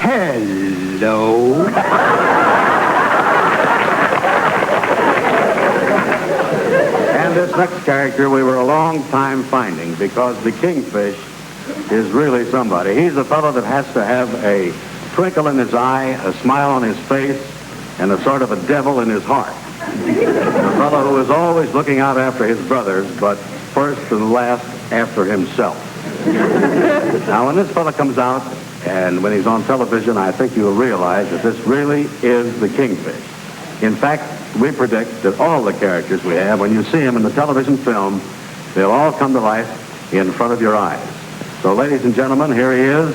Hello. And this next character we were a long time finding because the kingfish is really somebody. He's a fellow that has to have a twinkle in his eye, a smile on his face, and a sort of a devil in his heart. A fellow who is always looking out after his brothers, but first and last after himself. Now, when this fellow comes out and when he's on television, I think you'll realize that this really is the kingfish. In fact, we predict that all the characters we have, when you see them in the television film, they'll all come to life in front of your eyes. So, ladies and gentlemen, here he is,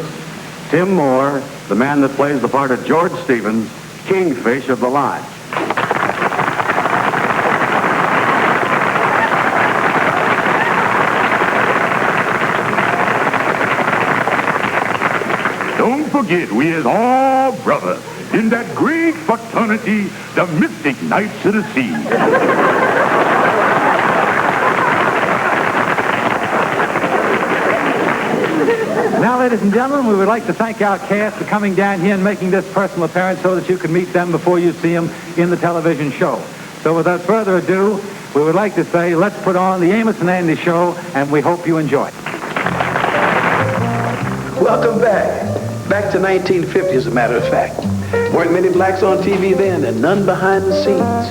Tim Moore, the man that plays the part of George Stevens, Kingfish of the Lodge. Don't forget, we is all brothers in that great fraternity, the Mystic Knights of the Sea. Now, ladies and gentlemen, we would like to thank our cast for coming down here and making this personal appearance so that you can meet them before you see them in the television show. So without further ado, we would like to say, let's put on the Amos and Andy Show, and we hope you enjoy it. Welcome back. Back to 1950, as a matter of fact. Weren't many blacks on TV then, and none behind the scenes.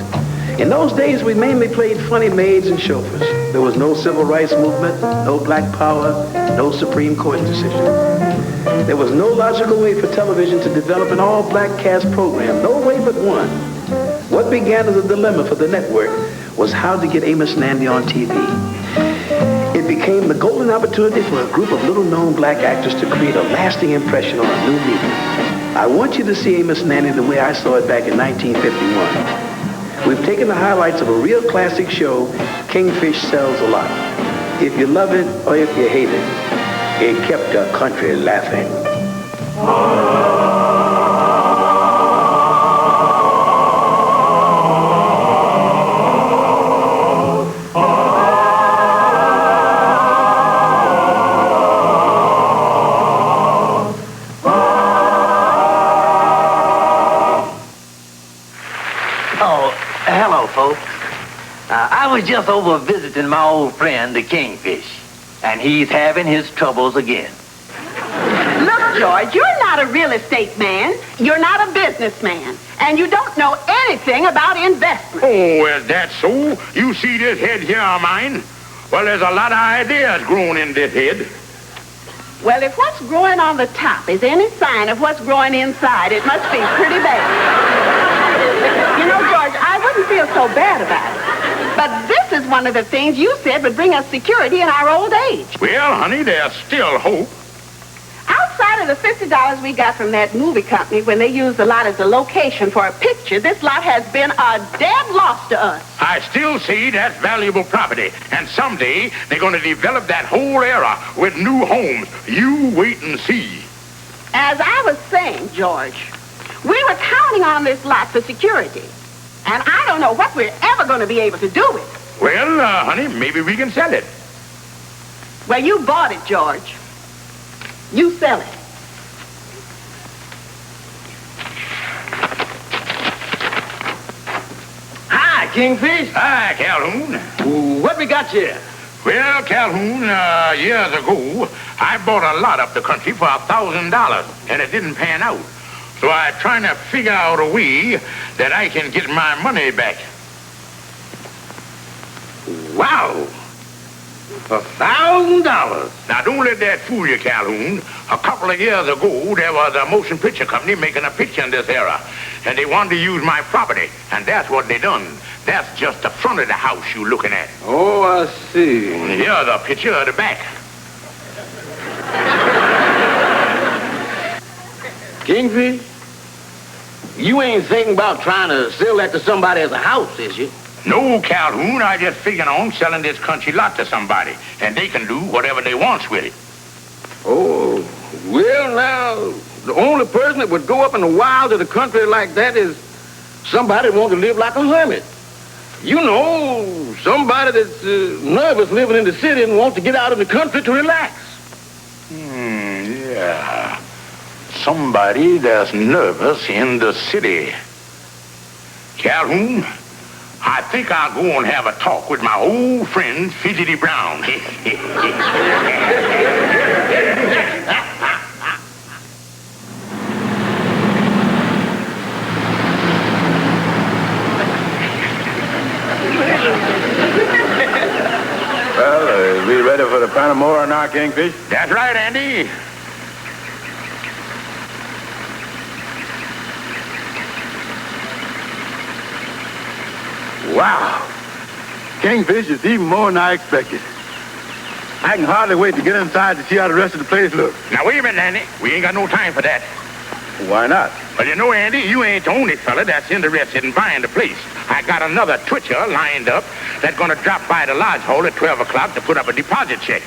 In those days, we mainly played funny maids and chauffeurs. There was no civil rights movement, no black power, no Supreme Court decision. There was no logical way for television to develop an all-black cast program, no way but one. What began as a dilemma for the network was how to get Amos and Andy on TV. It became the golden opportunity for a group of little-known black actors to create a lasting impression on a new medium. I want you to see Amos and Andy the way I saw it back in 1951. We've taken the highlights of a real classic show, Kingfish Sells a Lot. If you love it or if you hate it, it kept the country laughing. I was just over visiting my old friend, the Kingfish, and he's having his troubles again. Look, George, you're not a real estate man, you're not a businessman, and you don't know anything about investment. Oh, is that so? You see this head here of mine? Well, there's a lot of ideas growing in this head. Well, if what's growing on the top is any sign of what's growing inside, it must be pretty bad. You know, George, I wouldn't feel so bad about it. But this is one of the things you said would bring us security in our old age. Well, honey, there's still hope. Outside of the $50 we got from that movie company when they used the lot as a location for a picture, this lot has been a dead loss to us. I still see that's valuable property. And someday they're going to develop that whole area with new homes. You wait and see. As I was saying, George, we were counting on this lot for security. And I don't know what we're ever going to be able to do with it. Well, honey, maybe we can sell it. Well, you bought it, George. You sell it. Hi, Kingfish. Hi, Calhoun. What we got here? Well, Calhoun, years ago, I bought a lot up the country for $1,000, and it didn't pan out. So I'm trying to figure out a way that I can get my money back. Wow. $1,000. Now, don't let that fool you, Calhoun. A couple of years ago, there was a motion picture company making a picture in this era, and they wanted to use my property, and that's what they done. That's just the front of the house you're looking at. Oh, I see. Here's a picture of the back. Kingfish, you ain't thinking about trying to sell that to somebody as a house, is you? No, Calhoun, I just figured on selling this country lot to somebody, and they can do whatever they want with it. Oh, well, now, the only person that would go up in the wilds of the country like that is somebody that wants to live like a hermit. You know, somebody that's nervous living in the city and wants to get out in the country to relax. Yeah. somebody that's nervous in the city. Calhoun, I think I'll go and have a talk with my old friend, Fidgety Brown. Well, we ready for the Panamora now, Kingfish? That's right, Andy. Wow. Kingfish is even more than I expected. I can hardly wait to get inside to see how the rest of the place looks. Now, wait a minute, Andy. We ain't got no time for that. Why not? Well, you know, Andy, you ain't the only fella that's interested in buying the place. I got another twitcher lined up that's going to drop by the lodge hall at 12 o'clock to put up a deposit check.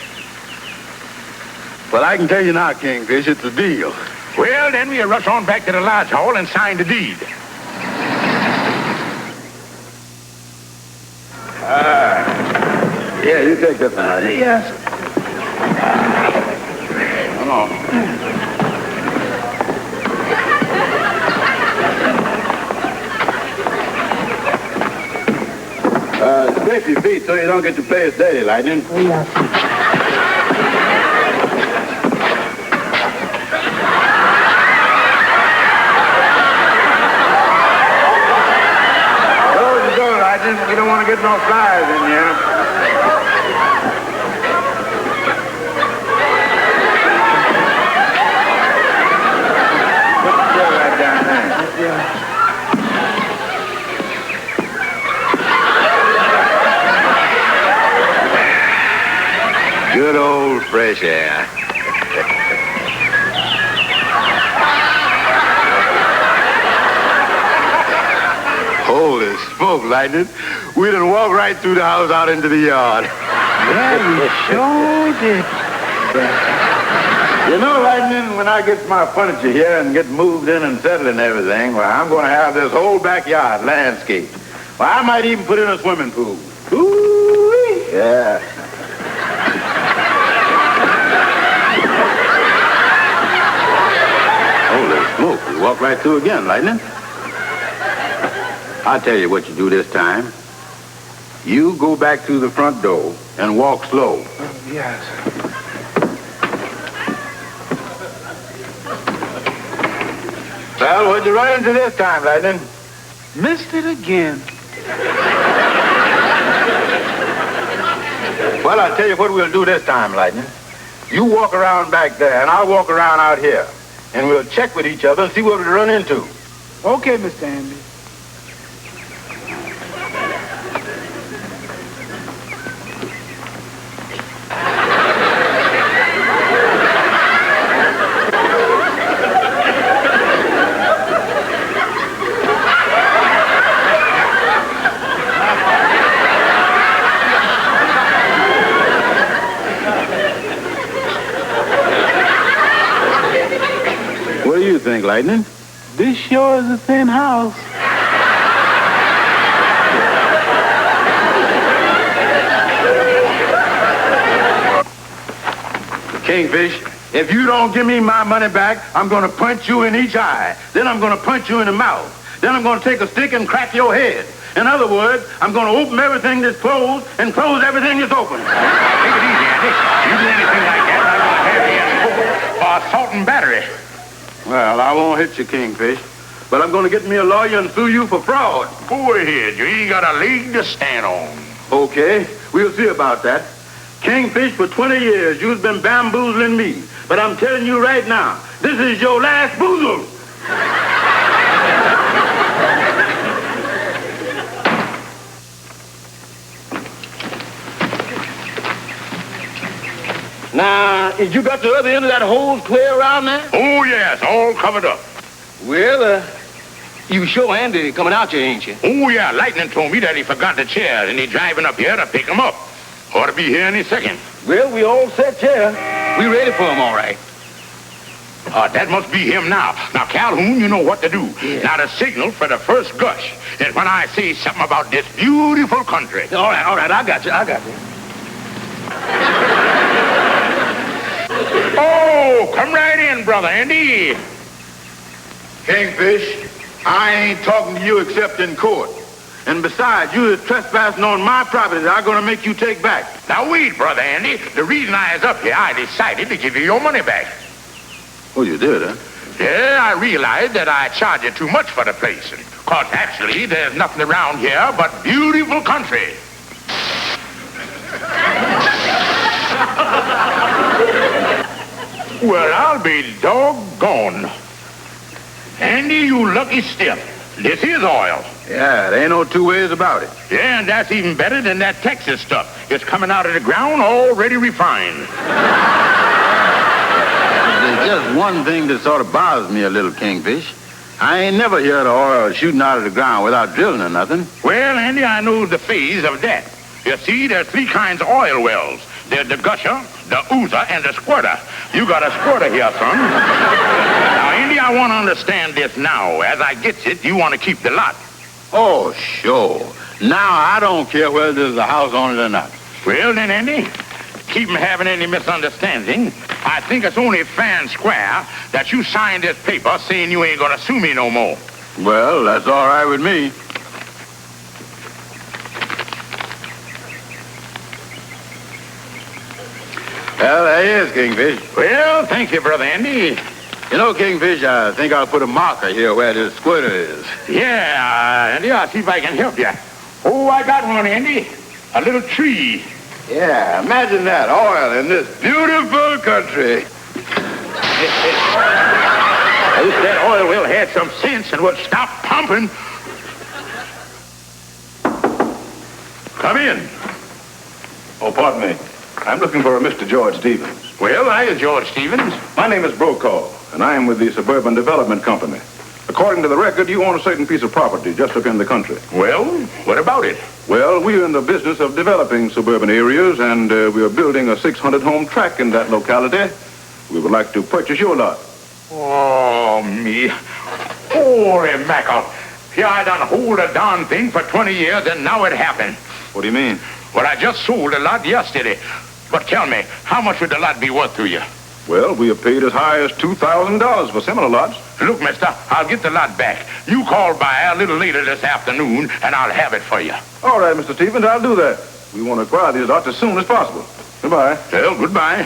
Well, I can tell you now, Kingfish, it's a deal. Well, then we'll rush on back to the lodge hall and sign the deed. Yeah, you take this one, Ivy. Yes. Come on. Scrape your feet so you don't get your face dirty, Lightning. Close the door, Lightning. We don't want to get no flies in here. Put the chair right down there. Good old fresh air. Holy smoke, Lightning. We done walk right through the house out into the yard. Yeah, you sure did. You know, Lightning, when I get my furniture here and get moved in and settled and everything, well, I'm going to have this whole backyard landscaped. Well, I might even put in a swimming pool. Ooh-wee. Yeah. Holy smoke, we walk right through again, Lightning. I'll tell you what you do this time. You go back through the front door and walk slow. Yes. Well, what'd you run into this time, Lightning? Missed it again. Well, I'll tell you what we'll do this time, Lightning. You walk around back there, and I'll walk around out here. And we'll check with each other and see what we run into. Okay, Mr. Andy. What do you think, Lightning? This sure is a thin house. Kingfish, if you don't give me my money back, I'm going to punch you in each eye. Then I'm going to punch you in the mouth. Then I'm going to take a stick and crack your head. In other words, I'm going to open everything that's closed and close everything that's open. Take it easy, Andy. You do anything like that, I'm going to have you in court for assault and battery. Well, I won't hit you, Kingfish, but I'm going to get me a lawyer and sue you for fraud. Go ahead. You ain't got a leg to stand on. Okay, we'll see about that. Kingfish, for 20 years, you've been bamboozling me. But I'm telling you right now, this is your last boozle. Now, if you got the other end of that hose clear around there? Oh, yes, all covered up. Well, you sure Andy coming out here, ain't you? Oh, yeah, Lightning told me that he forgot the chairs, and he's driving up here to pick them up. Ought to be here any second. Well, we all set here. We ready for him, all right. That must be him now. Now, Calhoun, you know what to do. Yeah. Now, the signal for the first gush is when I say something about this beautiful country. All right, I got you. Oh, come right in, brother Andy. Kingfish, I ain't talking to you except in court. And besides, you is trespassing on my property that I'm going to make you take back. Now wait, Brother Andy. The reason I is up here, I decided to give you your money back. Oh, you did, huh? Yeah, I realized that I charged you too much for the place. Because actually, there's nothing around here but beautiful country. Well, I'll be doggone. Andy, you lucky stiff. This is oil. Yeah, there ain't no two ways about it. Yeah, and that's even better than that Texas stuff. It's coming out of the ground already refined. There's just one thing that sort of bothers me a little, Kingfish. I ain't never heard of oil shooting out of the ground without drilling or nothing. Well, Andy, I know the phase of that. You see, there's 3 kinds of oil wells. There's the gusher, the oozer, and the squirter. You got a squirter here, son. Now, Andy, I want to understand this now. As I get it, you want to keep the lot. Oh, sure. Now I don't care whether there's a house on it or not. Well, then, Andy, keep from having any misunderstanding. I think it's only fair and square that you signed this paper saying you ain't going to sue me no more. Well, that's all right with me. Well, there is, Kingfish. Well, thank you, Brother Andy. You know, Kingfish, I think I'll put a marker here where this squirter is. Yeah, Andy, I'll see if I can help you. Oh, I got one, Andy. A little tree. Yeah, imagine that, oil in this beautiful country. I wish that oil well had some sense and would stop pumping. Come in. Oh, pardon me. I'm looking for a Mr. George Stevens. Well, I is George Stevens. My name is Brokaw, and I am with the Suburban Development Company. According to the record, you own a certain piece of property just up in the country. Well, what about it? Well, we're in the business of developing suburban areas, and we are building a 600-home tract in that locality. We would like to purchase your lot. Oh, me. Holy mackerel. Here I done hold a darn thing for 20 years, and now it happened. What do you mean? Well, I just sold a lot yesterday. But tell me, how much would the lot be worth to you? Well, we have paid as high as $2,000 for similar lots. Look, mister, I'll get the lot back. You call by a little later this afternoon, and I'll have it for you. All right, Mr. Stevens, I'll do that. We want to acquire these lots as soon as possible. Goodbye. Well, goodbye.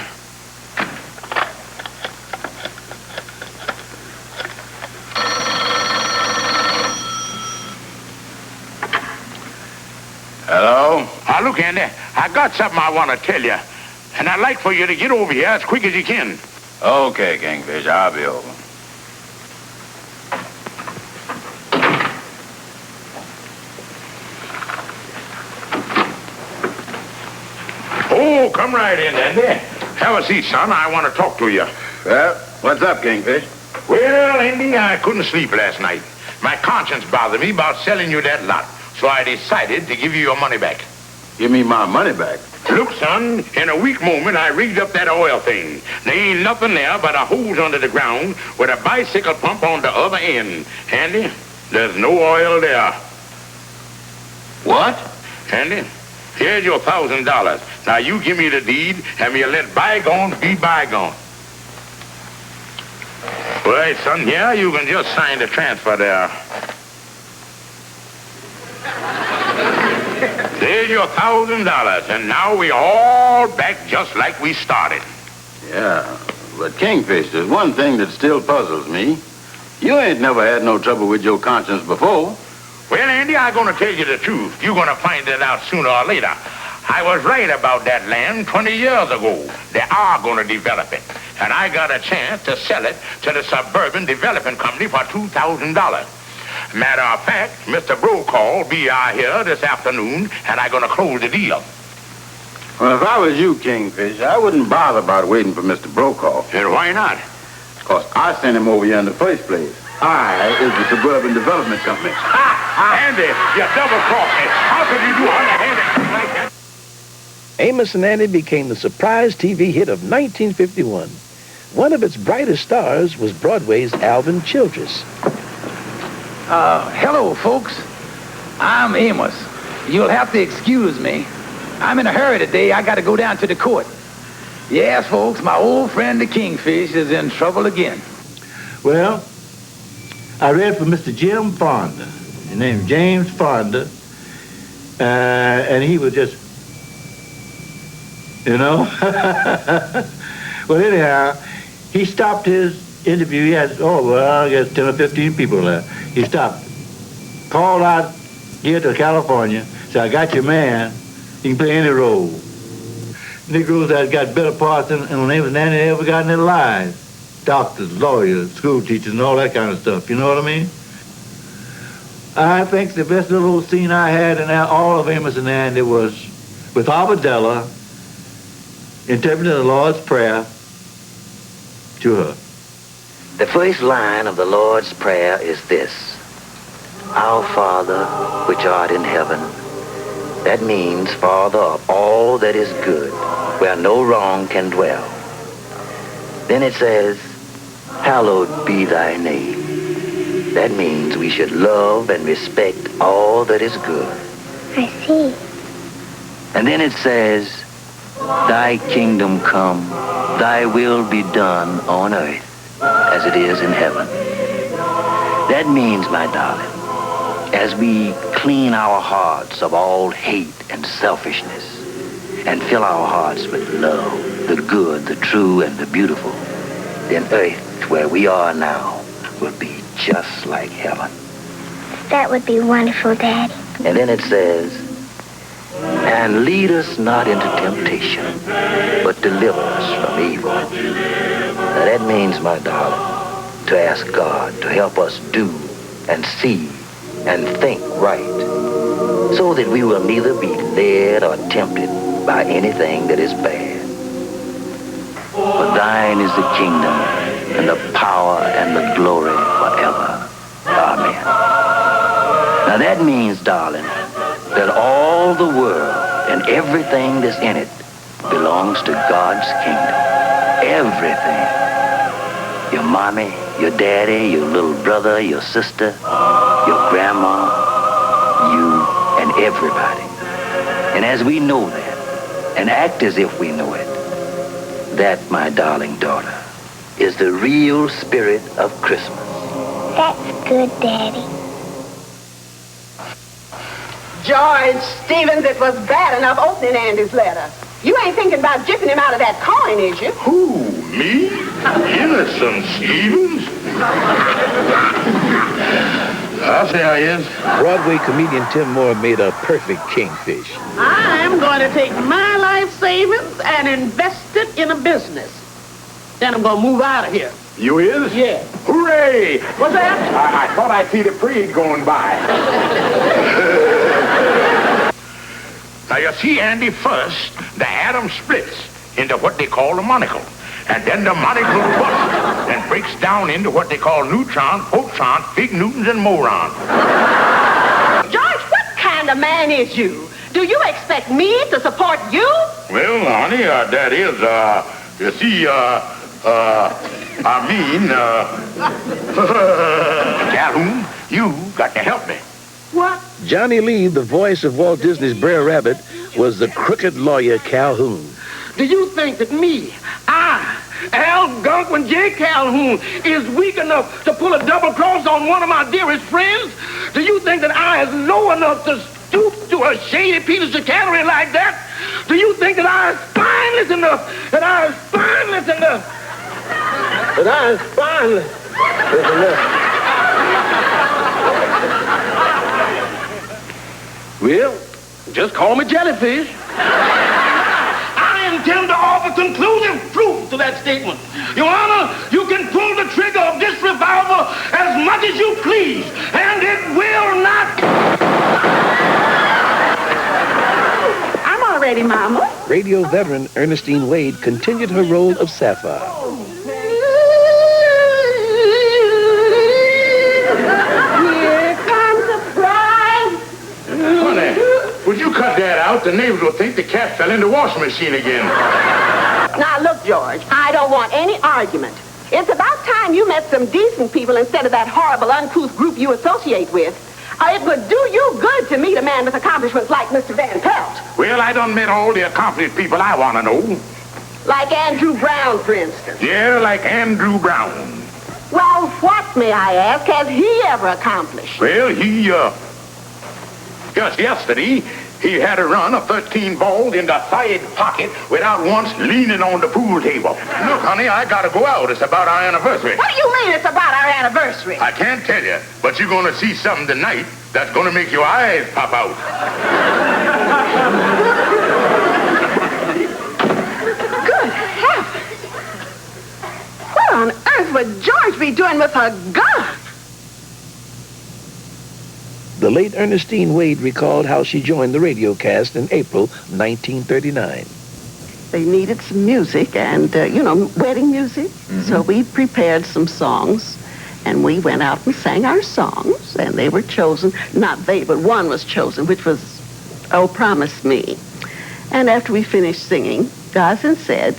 Hello? Now, look, Andy, I got something I want to tell you. And I'd like for you to get over here as quick as you can. Okay, Kingfish, I'll be over. Oh, come right in, Andy. Have a seat, son. I want to talk to you. Well, what's up, Kingfish? Well, Andy, I couldn't sleep last night. My conscience bothered me about selling you that lot. So I decided to give you your money back. Give me my money back. Look, son, in a weak moment, I rigged up that oil thing. There ain't nothing there but a hose under the ground with a bicycle pump on the other end. Andy, there's no oil there. What? Andy, here's your $1,000. Now, you give me the deed, and you let bygones be bygones. All right, son, here, you can just sign the transfer there. There's your $1,000, and now we're all back just like we started. Yeah, but Kingfish, there's one thing that still puzzles me. You ain't never had no trouble with your conscience before. Well, Andy, I'm going to tell you the truth. You're going to find it out sooner or later. I was right about that land 20 years ago. They are going to develop it. And I got a chance to sell it to the Suburban Development Company for $2,000. Matter of fact, Mr. Brokaw will be out here this afternoon, and I'm going to close the deal. Well, if I was you, Kingfish, I wouldn't bother about waiting for Mr. Brokaw. And why not? Because I sent him over here in the first place. I is the Suburban Development Company. Andy, you double-crossed me. How could you do underhanded like that? Amos and Andy became the surprise TV hit of 1951. One of its brightest stars was Broadway's Alvin Childress. Hello, folks. I'm Amos. You'll have to excuse me. I'm in a hurry today. I got to go down to the court. Yes, folks, my old friend the Kingfish is in trouble again. Well, I read for Mr. Jim Fonda. His name's James Fonda. And he was just, you know. Well, anyhow, he stopped his interview. He had, I guess 10 or 15 people there. He stopped, called out here to California, said, I got your man. He can play any role. Negroes that got better parts than they ever got in their lives. Doctors, lawyers, school teachers, and all that kind of stuff. You know what I mean? I think the best little scene I had in all of Amos and Andy was with Arbadella interpreting the Lord's Prayer to her. The first line of the Lord's Prayer is this: Our Father, which art in heaven. That means Father of all that is good, where no wrong can dwell. Then it says, Hallowed be thy name. That means we should love and respect all that is good. I see. And then it says, Thy kingdom come, thy will be done on earth as it is in heaven. That means, my darling, as we clean our hearts of all hate and selfishness and fill our hearts with love, the good, the true, and the beautiful, then earth, where we are now, will be just like heaven. That would be wonderful, Daddy. And then it says, And lead us not into temptation, but deliver us from evil. Now that means, my darling, to ask God to help us do and see and think right, so that we will neither be led or tempted by anything that is bad. For thine is the kingdom and the power and the glory forever. Amen. Now that means, darling, that all the world and everything that's in it belongs to God's kingdom. Everything. Your mommy, your daddy, your little brother, your sister, your grandma, you, and everybody. And as we know that, and act as if we know it, that, my darling daughter, is the real spirit of Christmas. That's good, Daddy. George Stevens, it was bad enough opening Andy's letter. You ain't thinking about jipping him out of that coin, is you? Who, me? Innocent Stevens? I'll say I is. Broadway comedian Tim Moore made a perfect kingfish. I'm going to take my life savings and invest it in a business. Then I'm going to move out of here. You is? Yeah. Hooray! What's that? I thought I see the parade going by. Now, you see, Andy, first, the atom splits into what they call a monocle. And then the monocle busts and breaks down into what they call neutrons, photons, big newtons, and morons. George, what kind of man is you? Do you expect me to support you? Well, honey, that is, you see, Calhoun, you got to help me. What? Johnny Lee, the voice of Walt Disney's Brer Rabbit, was the crooked lawyer Calhoun. Do you think that me, Al Gunkwin J. Calhoun, is weak enough to pull a double cross on one of my dearest friends? Do you think that I is low enough to stoop to a shady piece of chicanery like that? Do you think that I is spineless enough? That I is spineless enough? That I is spineless enough? Well, just call me Jellyfish. I intend to offer conclusive proof to that statement. Your Honor, you can pull the trigger of this revolver as much as you please, and it will not. I'm all ready, Mama. Radio veteran Ernestine Wade continued her role of Sapphire. Here comes the bride. Honey, would you cut that out? The neighbors will think the cat fell in the washing machine again. Now, look, George, I don't want any argument. It's about time you met some decent people instead of that horrible, uncouth group you associate with. It would do you good to meet a man with accomplishments like Mr. Van Pelt. Well, I done met all the accomplished people I want to know. Like Andrew Brown, for instance. Yeah, like Andrew Brown. Well, what, may I ask, has he ever accomplished? Well, he, just yesterday, he had a run of 13 balls in the side pocket without once leaning on the pool table. Look, honey, I gotta go out. It's about our anniversary. What do you mean it's about our anniversary? I can't tell you, but you're gonna see something tonight that's gonna make your eyes pop out. Good heavens! What on earth would George be doing with a gun? The late Ernestine Wade recalled how she joined the radio cast in April 1939. They needed some music and, wedding music. Mm-hmm. So we prepared some songs, and we went out and sang our songs, and they were chosen. Not they, but one was chosen, which was, Oh, Promise Me. And after we finished singing, Gosden said,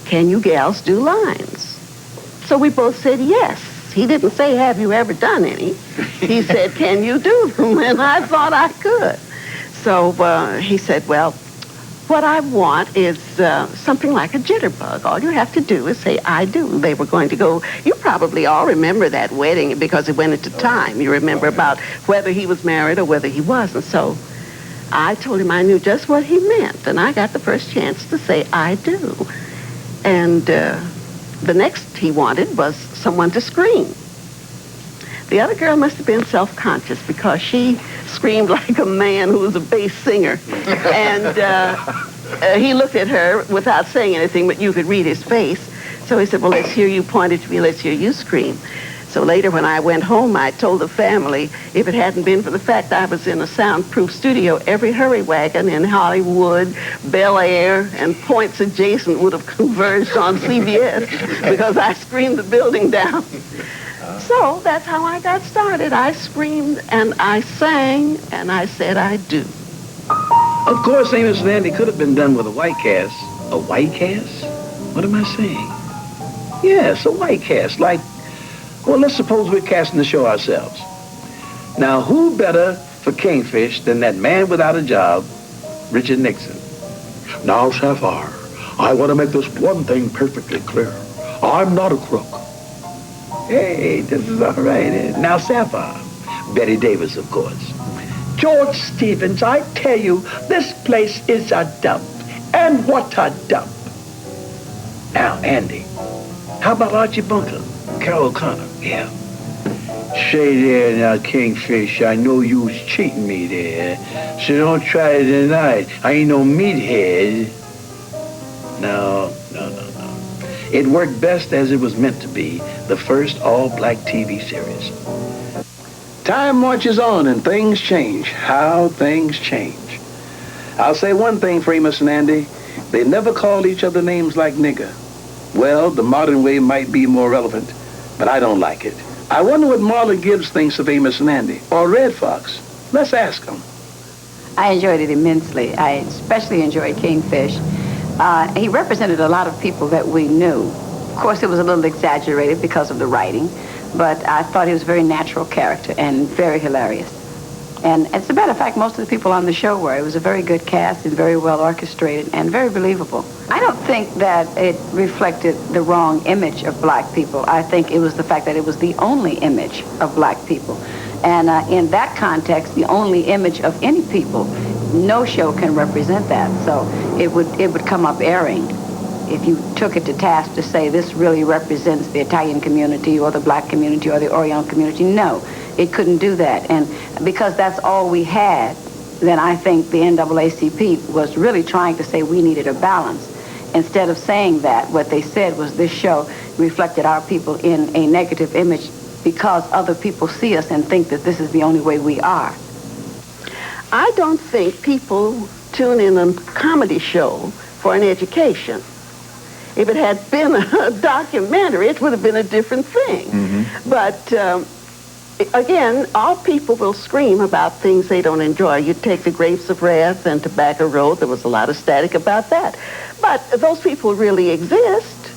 can you gals do lines? So we both said yes. He didn't say, have you ever done any? He said, can you do them? And I thought I could. So he said, well, what I want is something like a jitterbug. All you have to do is say, I do. They were going to go, you probably all remember that wedding because it went into time. You remember about whether he was married or whether he wasn't. So I told him I knew just what he meant, and I got the first chance to say, I do. And the next he wanted was someone to scream. The other girl must have been self-conscious because she screamed like a man who was a bass singer. And he looked at her without saying anything, but you could read his face. So he said, well, let's hear you point it to me. Let's hear you scream. So later when I went home, I told the family, if it hadn't been for the fact I was in a soundproof studio, every hurry wagon in Hollywood, Bel Air, and points adjacent would have converged on CBS because I screamed the building down. So that's how I got started. I screamed and I sang and I said I do. Of course, Amos and Andy could have been done with a white cast. A white cast? What am I saying? Yes, a white cast, like, well, let's suppose we're casting the show ourselves. Now, who better for Kingfish than that man without a job, Richard Nixon? Now, Sapphire, I want to make this one thing perfectly clear. I'm not a crook. Hey, this is all right. Now, Sapphire, Betty Davis, of course. George Stevens, I tell you, this place is a dump. And what a dump. Now, Andy, how about Archie Bunker? Carol O'Connor, yeah. Say there now, Kingfish, I know you was cheating me there. So don't try to deny it. I ain't no meathead. No. It worked best as it was meant to be, the first all-black TV series. Time marches on and things change. How things change. I'll say one thing for Amos and Andy. They never called each other names like nigger. Well, the modern way might be more relevant, but I don't like it. I wonder what Marla Gibbs thinks of Amos and Andy, or Red Fox. Let's ask them. I enjoyed it immensely. I especially enjoyed Kingfish. He represented a lot of people that we knew. Of course, it was a little exaggerated because of the writing, but I thought he was a very natural character and very hilarious. And as a matter of fact, most of the people on the show were. It was a very good cast and very well orchestrated and very believable. I don't think that it reflected the wrong image of black people. I think it was the fact that it was the only image of black people. And in that context, the only image of any people, no show can represent that. So it would come up airing if you took it to task to say this really represents the Italian community or the black community or the Oriental community. No, it couldn't do that. And because that's all we had, then I think the NAACP was really trying to say we needed a balance. Instead of saying that, what they said was this show reflected our people in a negative image because other people see us and think that this is the only way we are. I don't think people tune in a comedy show for an education. If it had been a documentary, it would have been a different thing. Mm-hmm. But again, all people will scream about things they don't enjoy. You take the Grapes of Wrath and Tobacco Road, there was a lot of static about that. But those people really exist.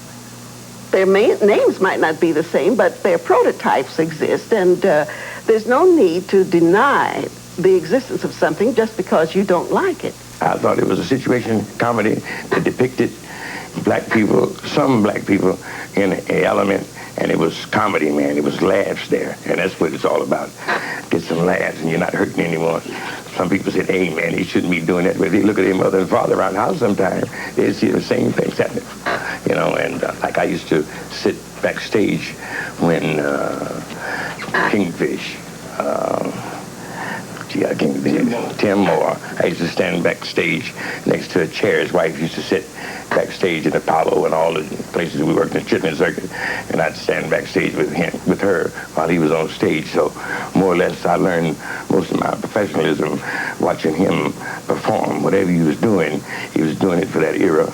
Their names might not be the same, but their prototypes exist, and there's no need to deny the existence of something just because you don't like it. I thought it was a situation comedy that depicted black people, some black people, in an element And it was comedy, man. It was laughs there. And that's what it's all about. Get some laughs and you're not hurting anyone. Some people said, hey, man, he shouldn't be doing that. But they look at their mother and father around the house sometime, they see the same things happening. You know, and like I used to sit backstage when Kingfish, I can't think Tim Moore. I used to stand backstage next to a chair. His wife used to sit backstage in Apollo and all the places we worked in the Chitlin Circuit, and I'd stand backstage with her while he was on stage. So more or less I learned most of my professionalism watching him perform. Whatever he was doing it for that era.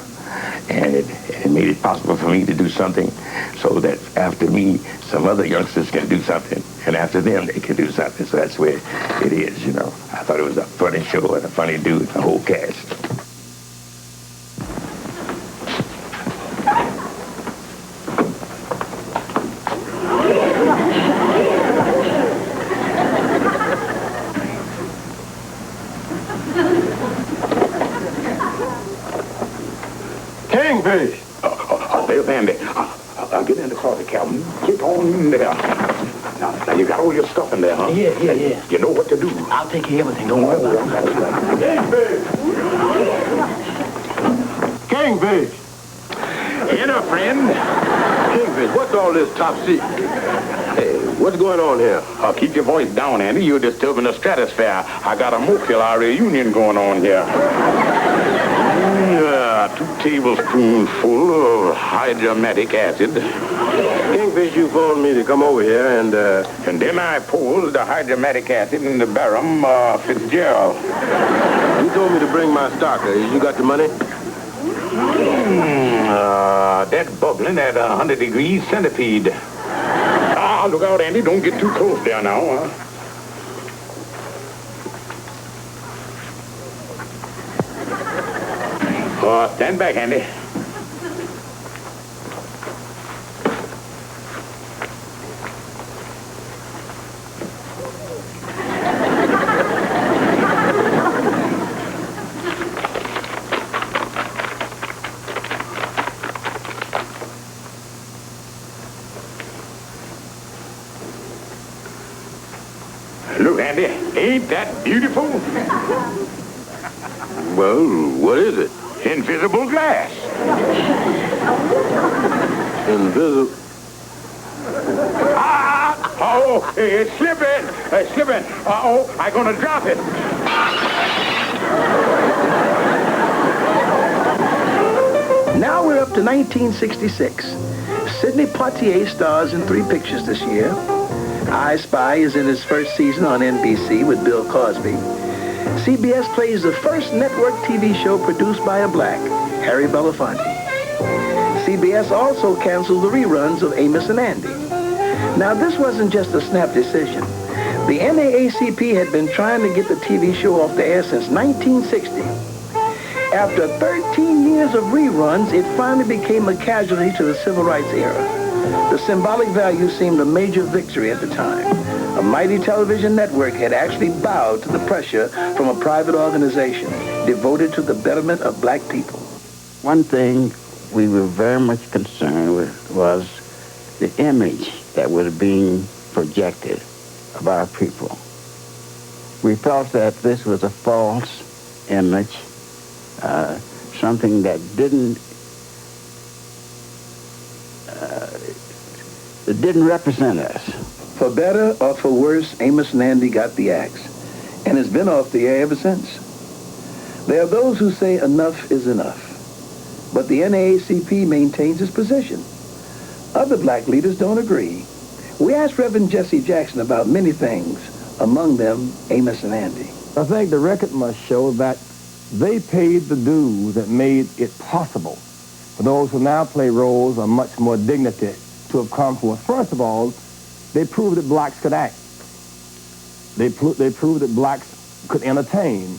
And it made it possible for me to do something so that after me, some other youngsters can do something. And after them, they can do something. So that's where it is, you know. I thought it was a funny show and a funny dude, the whole cast. Kingfish. There's Andy. Get in the closet, Calvin. Get on in there. Now, you got all your stuff in there, huh? Yeah. You know what to do. I'll take care of everything. Don't worry about it. Kingfish. Enter, friend. Kingfish, what's all this top secret? Hey, what's going on here? Keep your voice down, Andy. You're disturbing the stratosphere. I got a molecular reunion going on here. 2 tablespoons full of hydromatic acid. Kingfish, you phoned me to come over here and then I poured the hydromatic acid in the Barum Fitzgerald. You told me to bring my starter. You got the money? That's bubbling at 100 degrees centipede. Look out, Andy. Don't get too close there now. Stand back, Andy. Look, Andy, ain't that beautiful? Well, what is it? Invisible glass. Invisible. It's slipping. It's slipping. I'm going to drop it. Now we're up to 1966. Sidney Poitier stars in 3 pictures this year. I Spy is in his first season on NBC with Bill Cosby. CBS plays the first network TV show produced by a black, Harry Belafonte. CBS also canceled the reruns of Amos and Andy. Now, this wasn't just a snap decision. The NAACP had been trying to get the TV show off the air since 1960. After 13 years of reruns, it finally became a casualty to the civil rights era. The symbolic value seemed a major victory at the time. A mighty television network had actually bowed to the pressure from a private organization devoted to the betterment of black people. One thing we were very much concerned with was the image that was being projected of our people. We felt that this was a false image, something that didn't represent us. For better or for worse, Amos and Andy got the axe, and it's been off the air ever since. There are those who say enough is enough, but the NAACP maintains its position. Other black leaders don't agree. We asked Reverend Jesse Jackson about many things, among them Amos and Andy. I think the record must show that they paid the dues that made it possible for those who now play roles of much more dignity to have come forth. First of all, they proved that blacks could act. They proved that blacks could entertain.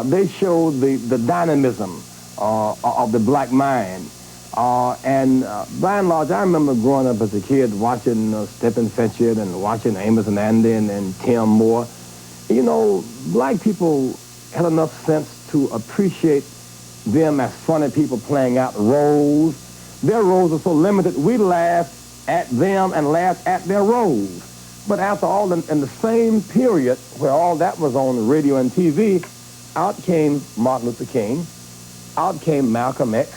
They showed the dynamism of the black mind. And by and large, I remember growing up as a kid watching Stephen Fetchit and watching Amos and Andy and Tim Moore. You know, black people had enough sense to appreciate them as funny people playing out roles. Their roles are so limited, we laughed at them and laughed at their roles. But after all, in the same period where all that was on radio and TV, out came Martin Luther King, out came Malcolm X,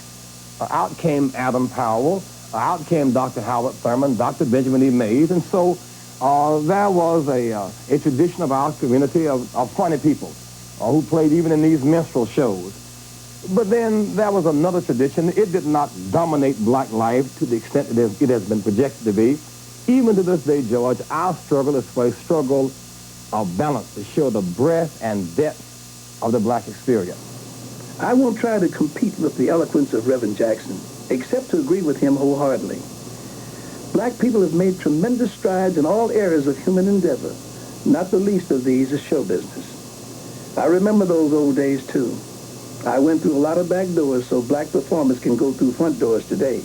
out came Adam Powell, out came Dr. Howard Thurman, Dr. Benjamin E. Mays, and so there was a tradition of our community of funny people who played even in these minstrel shows. But then there was another tradition. It did not dominate black life to the extent that it has been projected to be. Even to this day, George, our struggle is for a struggle of balance to show the breadth and depth of the black experience. I won't try to compete with the eloquence of Reverend Jackson, except to agree with him wholeheartedly. Black people have made tremendous strides in all areas of human endeavor. Not the least of these is show business. I remember those old days, too. I went through a lot of back doors so black performers can go through front doors today.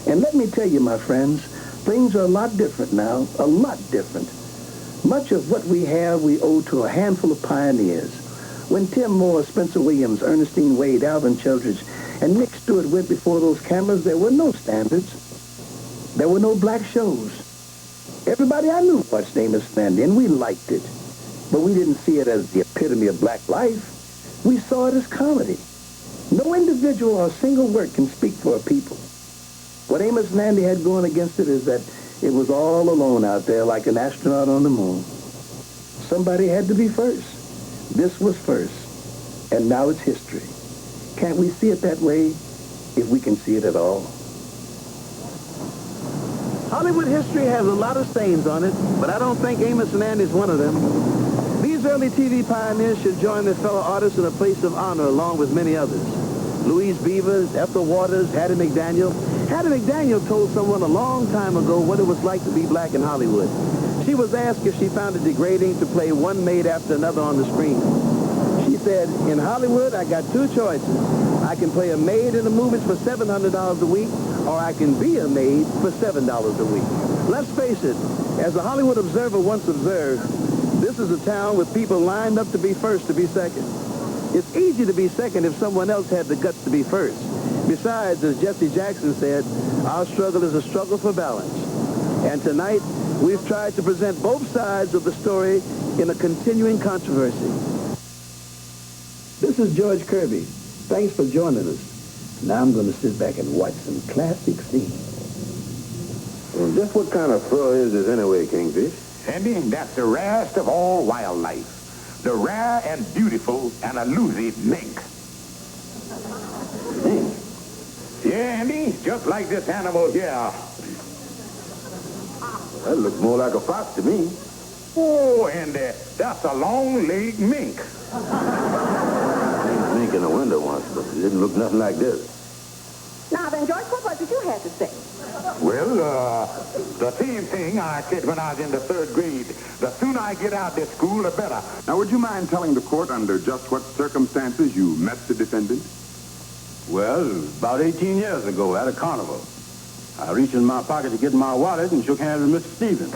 And let me tell you, my friends, things are a lot different now, a lot different. Much of what we have we owe to a handful of pioneers. When Tim Moore, Spencer Williams, Ernestine Wade, Alvin Childridge, and Nick Stewart went before those cameras, there were no standards. There were no black shows. Everybody I knew watched Amos Nandy, and we liked it. But we didn't see it as the epitome of black life. We saw it as comedy. No individual or single work can speak for a people. What Amos Nandy had going against it is that it was all alone out there like an astronaut on the moon. Somebody had to be first. This was first. And now it's history. Can't we see it that way if we can see it at all? Hollywood history has a lot of stains on it, but I don't think Amos Nandy's one of them. These early TV pioneers should join their fellow artists in a place of honor along with many others. Louise Beavers, Ethel Waters, Hattie McDaniel. Hattie McDaniel told someone a long time ago what it was like to be black in Hollywood. She was asked if she found it degrading to play one maid after another on the screen. She said, in Hollywood, I got two choices. I can play a maid in the movies for $700 a week, or I can be a maid for $7 a week. Let's face it, as the Hollywood Observer once observed, this is a town with people lined up to be first to be second. It's easy to be second if someone else had the guts to be first. Besides, as Jesse Jackson said, our struggle is a struggle for balance. And tonight, we've tried to present both sides of the story in a continuing controversy. This is George Kirby. Thanks for joining us. Now I'm going to sit back and watch some classic scenes. Well, just what kind of fur is this anyway, Kingfish? Andy, that's the rarest of all wildlife. The rare and beautiful and elusive mink. Yeah, Andy, just like this animal here. That looks more like a fox to me. Oh, Andy, that's a long-legged mink. I seen mink in the window once, but it didn't look nothing like this. Now then, George, what did you have to say? Well, the same thing I said when I was in the third grade. The sooner I get out of school, the better. Now, would you mind telling the court under just what circumstances you met the defendant? Well, about 18 years ago at a carnival. I reached in my pocket to get my wallet and shook hands with Mr. Stevens.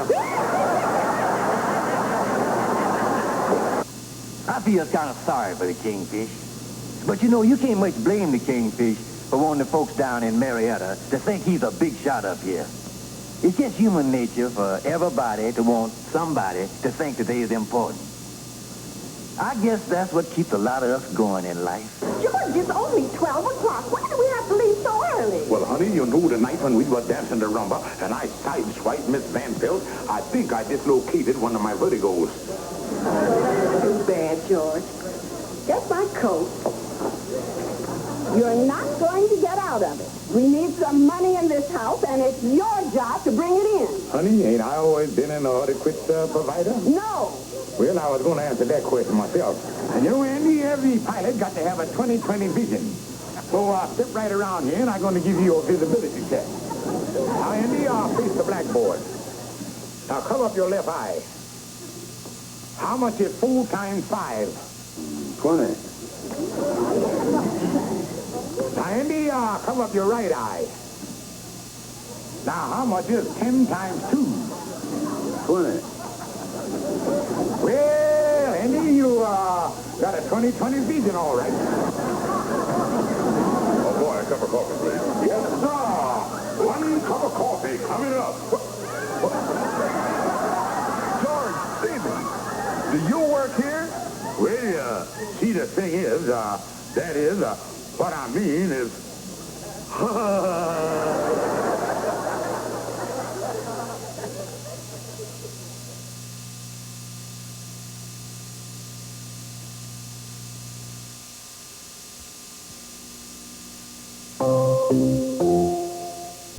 I feel kind of sorry for the Kingfish. But you know, you can't much blame the Kingfish for wanting the folks down in Marietta to think he's a big shot up here. It's just human nature for everybody to want somebody to think that they is important. I guess that's what keeps a lot of us going in life. George, it's only 12 o'clock. Why do we have to leave so early? Well, honey, you know the night when we were dancing the rumba and I sideswiped Miss Van Pelt, I think I dislocated one of my vertigos. Too bad, George. Get my coat. You're not going to get out of it. We need some money in this house, and it's your job to bring it in. Honey, ain't I always been an adequate provider? No. Well, I was going to answer that question myself. And you know, Andy, every pilot got to have a 20/20 vision. So step right around here, and I'm going to give you a visibility check. Now, Andy, face the blackboard. Now, cover up your left eye. How much is 4 times 5? 20. Now, Andy, cover up your right eye. Now, how much is 10 times 2? 20. Well, Andy, you got a 20/20 vision, all right. Oh, boy, a cup of coffee, please. Yes, sir. 1 cup of coffee coming up. George, Stephen, do you work here? Well, see, the thing is, what I mean is...